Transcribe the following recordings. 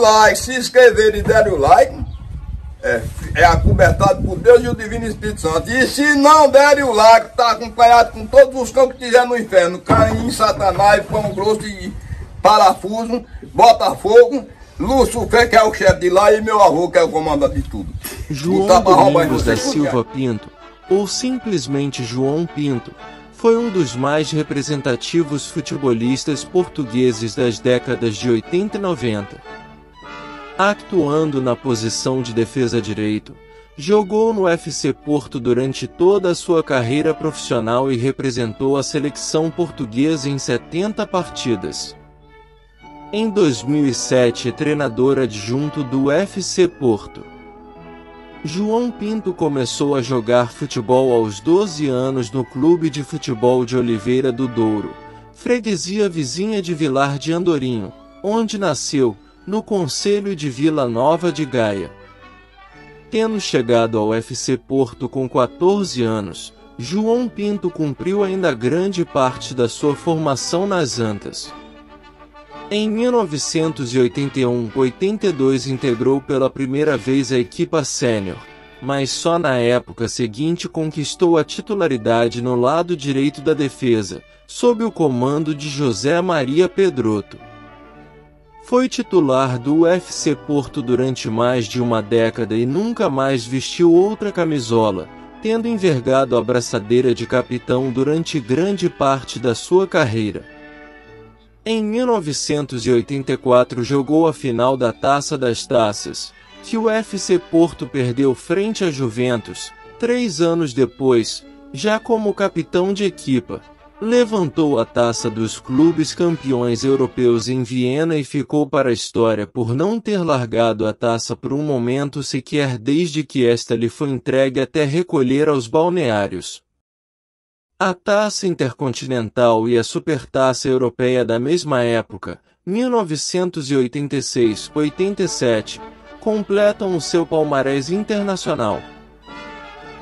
like, se inscreverem e derem o like, é acobertado por Deus e o Divino Espírito Santo. E se não derem o like, está acompanhado com todos os cão que tiver no inferno: Caim, Satanás, Pão Grosso e Parafuso, Botafogo, Lúcifer, que é o chefe de lá, e meu avô, que é o comandante de tudo. João Domingos da Silva Pinto, ou simplesmente João Pinto, foi um dos mais representativos futebolistas portugueses das décadas de 80 e 90. Atuando na posição de defesa direito, jogou no FC Porto durante toda a sua carreira profissional e representou a seleção portuguesa em 70 partidas. Em 2007 é treinador adjunto do FC Porto. João Pinto começou a jogar futebol aos 12 anos no Clube de Futebol de Oliveira do Douro, freguesia vizinha de Vilar de Andorinho, onde nasceu, no concelho de Vila Nova de Gaia. Tendo chegado ao FC Porto com 14 anos, João Pinto cumpriu ainda grande parte da sua formação nas Antas. Em 1981-82 integrou pela primeira vez a equipa sênior, mas só na época seguinte conquistou a titularidade no lado direito da defesa, sob o comando de José Maria Pedroto. Foi titular do UFC Porto durante mais de uma década e nunca mais vestiu outra camisola, tendo envergado a braçadeira de capitão durante grande parte da sua carreira. Em 1984 jogou a final da Taça das Taças, que o FC Porto perdeu frente à Juventus. 3 anos depois, já como capitão de equipa, levantou a taça dos clubes campeões europeus em Viena e ficou para a história por não ter largado a taça por um momento sequer desde que esta lhe foi entregue até recolher aos balneários. A Taça Intercontinental e a Supertaça Europeia da mesma época, 1986-87, completam o seu palmarés internacional.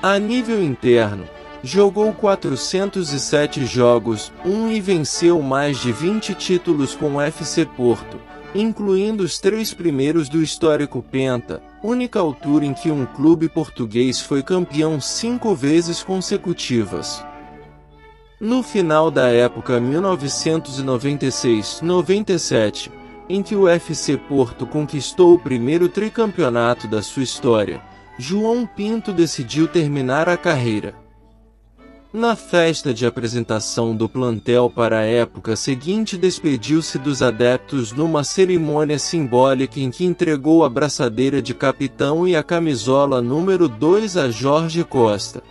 A nível interno, jogou 407 jogos, e venceu mais de 20 títulos com o FC Porto, incluindo os 3 primeiros do histórico Penta, única altura em que um clube português foi campeão 5 vezes consecutivas. No final da época 1996-97, em que o FC Porto conquistou o primeiro tricampeonato da sua história, João Pinto decidiu terminar a carreira. Na festa de apresentação do plantel para a época seguinte, despediu-se dos adeptos numa cerimônia simbólica em que entregou a braçadeira de capitão e a camisola número 2 a Jorge Costa.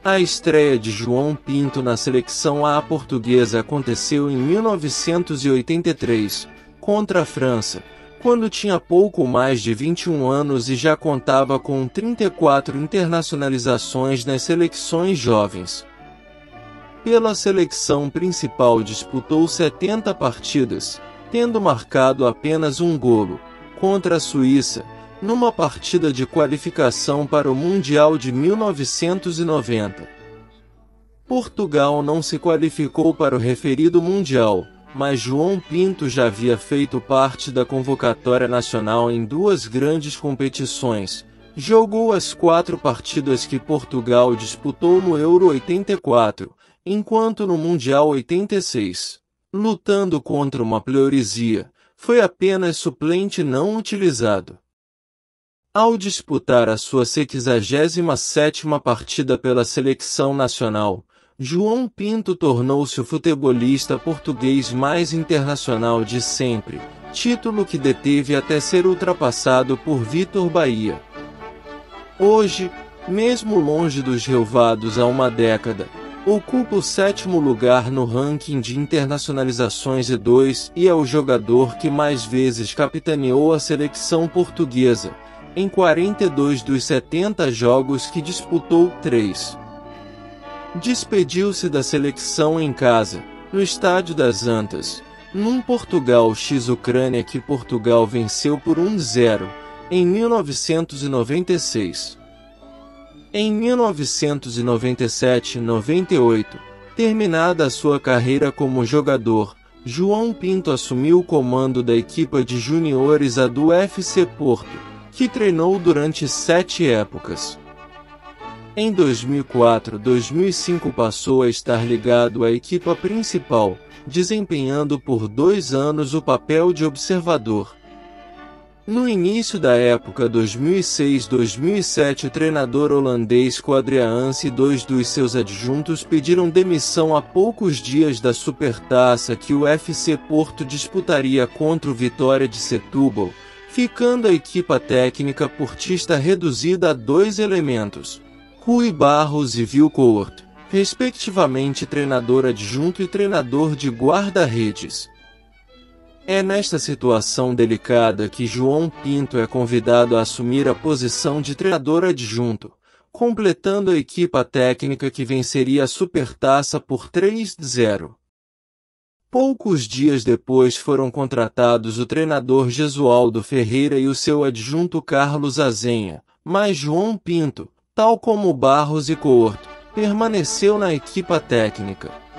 A estreia de João Pinto na seleção A portuguesa aconteceu em 1983, contra a França, quando tinha pouco mais de 21 anos e já contava com 34 internacionalizações nas seleções jovens. Pela seleção principal disputou 70 partidas, tendo marcado apenas um golo, contra a Suíça, numa partida de qualificação para o Mundial de 1990. Portugal não se qualificou para o referido Mundial, mas João Pinto já havia feito parte da convocatória nacional em 2 grandes competições. Jogou as 4 partidas que Portugal disputou no Euro 84, enquanto no Mundial 86, lutando contra uma pleuresia, foi apenas suplente não utilizado. Ao disputar a sua 67ª partida pela seleção nacional, João Pinto tornou-se o futebolista português mais internacional de sempre, título que deteve até ser ultrapassado por Vítor Bahia. Hoje, mesmo longe dos relvados há uma década, ocupa o 7º lugar no ranking de internacionalizações E2 e é o jogador que mais vezes capitaneou a seleção portuguesa, em 42 dos 70 jogos que disputou. 3. Despediu-se da seleção em casa, no Estádio das Antas, num Portugal x Ucrânia que Portugal venceu por 1-0, em 1996. Em 1997-98, terminada a sua carreira como jogador, João Pinto assumiu o comando da equipa de juniores A do FC Porto, que treinou durante 7 épocas. Em 2004-2005 passou a estar ligado à equipa principal, desempenhando por 2 anos o papel de observador. No início da época 2006-2007, o treinador holandês Quadriaanse e 2 dos seus adjuntos pediram demissão a poucos dias da Supertaça que o FC Porto disputaria contra o Vitória de Setúbal, ficando a equipa técnica portista reduzida a 2 elementos, Rui Barros e Vilcourt, respectivamente treinador adjunto e treinador de guarda-redes. É nesta situação delicada que João Pinto é convidado a assumir a posição de treinador adjunto, completando a equipa técnica que venceria a Supertaça por 3-0. Poucos dias depois foram contratados o treinador Jesualdo Ferreira e o seu adjunto Carlos Azenha, mas João Pinto, tal como Barros e Couto, permaneceu na equipa técnica.